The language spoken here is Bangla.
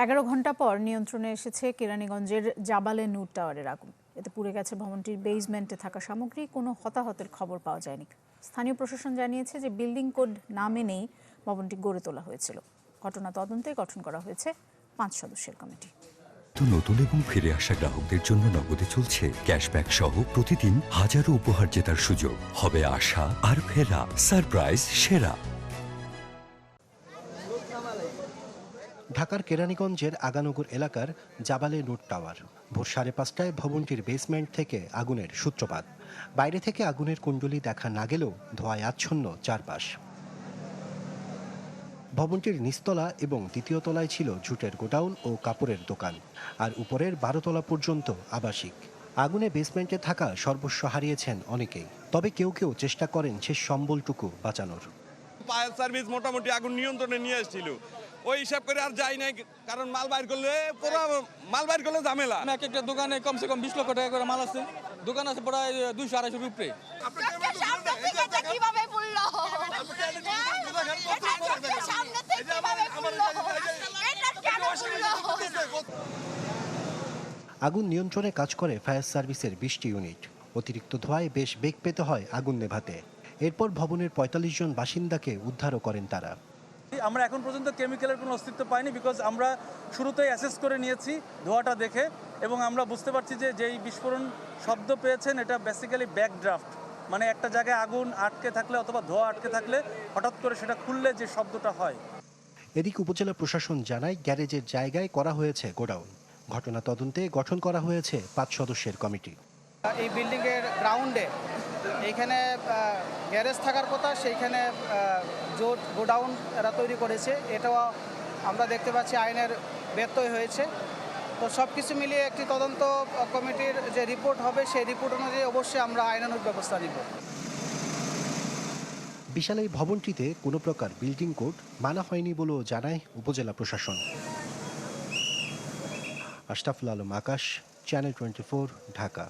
11 ঘন্টা পর নিয়ন্ত্রণে এসেছে কেরানীগঞ্জের জাবালে নূর টাওয়ারের আগুন। এতে পুড়ে গেছে ভবনটির বেসমেন্টে থাকা সামগ্রী। কোনো হতাহতের খবর পাওয়া যায়নি। স্থানীয় প্রশাসন জানিয়েছে যে বিল্ডিং কোড না মেনেই ভবনটি গড়ে তোলা হয়েছিল। ঘটনা তদন্তে গঠন করা হয়েছে 5 সদস্যের কমিটি। নতুন এবং ফিরে আসা গ্রাহকদের জন্য নগদে চলছে ক্যাশব্যাক সহ প্রতিদিন হাজারো উপহার জেতার সুযোগ। হবে আশা আর ফেরা, সারপ্রাইজ সেরা। ঢাকার কেরানীগঞ্জের আগানগর এলাকার জাবালে নূর টাওয়ার। ভোর 5:30টায় ভবনটির বেসমেন্ট থেকে আগুনের সূত্রপাত। বাইরে থেকে আগুনের কুণ্ডলী দেখা না গেলেও ধোঁয়ায় আচ্ছন্ন চারপাশ। ভবনটির নিচতলা এবং দ্বিতীয় তলায় ছিল ঝুটের গোডাউন ও কাপড়ের দোকান, আর উপরের 12 তলা পর্যন্ত আবাসিক। আগুনে বেসমেন্টে থাকা সর্বস্ব হারিয়েছেন অনেকেই, তবে কেউ কেউ চেষ্টা করেন শেষ সম্বলটুকু বাঁচানোর। ফায়ার সার্ভিস মোটামুটি আগুন নিয়ন্ত্রণে নিয়ে এসেছিল, ওই হিসাব করে আর যাই নাই, কারণ মাল বাইর করলে ঝামেলা। এক একটা দোকানে কমসে কম 20 লক্ষ টাকা করে মাল আছে, দোকান আছে প্রায় 200-250 উপরে। আগুন নিয়ন্ত্রণে কাজ করে ফায়ার সার্ভিসের 20টি ইউনিট। অতিরিক্ত ধোঁয়ায় বেশ বেগ পেতে হয় আগুন নেভাতে। এরপর ভবনের 45 জন বাসিন্দাকে উদ্ধারও করেন তারা। আমরা এখন পর্যন্ত কেমিক্যালের কোনো অস্তিত্ব পাইনি, বিকজ আমরা শুরুতেই অ্যাসেস করে নিয়েছি ধোঁয়াটা দেখে, এবং আমরা বুঝতে পারছি যে যেই বিস্ফোরণ শব্দ পেয়েছেন এটা বেসিক্যালি ব্যাক ড্রাফট, মানে একটা জায়গায় আগুন আটকে থাকলে অথবা ধোঁয়া আটকে থাকলে হঠাৎ করে সেটা খুললে যে শব্দটা হয়। এদিকে উপজেলা প্রশাসন জানায় গ্যারেজের জায়গায় করা হয়েছে গোডাউন। ঘটনা তদন্তে গঠন করা হয়েছে 5 সদস্যের কমিটি। এই বিল্ডিংয়ের গ্রাউন্ডে এইখানে গ্যারেজ থাকার কথা, সেইখানে গোডাউন এরা তৈরি করেছে। এটাও আমরা দেখতে পাচ্ছি আইনের ব্যত্যয় হয়েছে। তো সব কিছু মিলিয়ে একটি তদন্ত কমিটির যে রিপোর্ট হবে, সেই রিপোর্ট অনুযায়ী অবশ্যই আমরা আইনানুগ ব্যবস্থা নিব। বিশাল এই ভবনটিতে কোনো প্রকার বিল্ডিং কোড মানা হয়নি বলেও জানায় উপজেলা প্রশাসন। আশরাফুল আলম আকাশ, চ্যানেল 24, ঢাকা।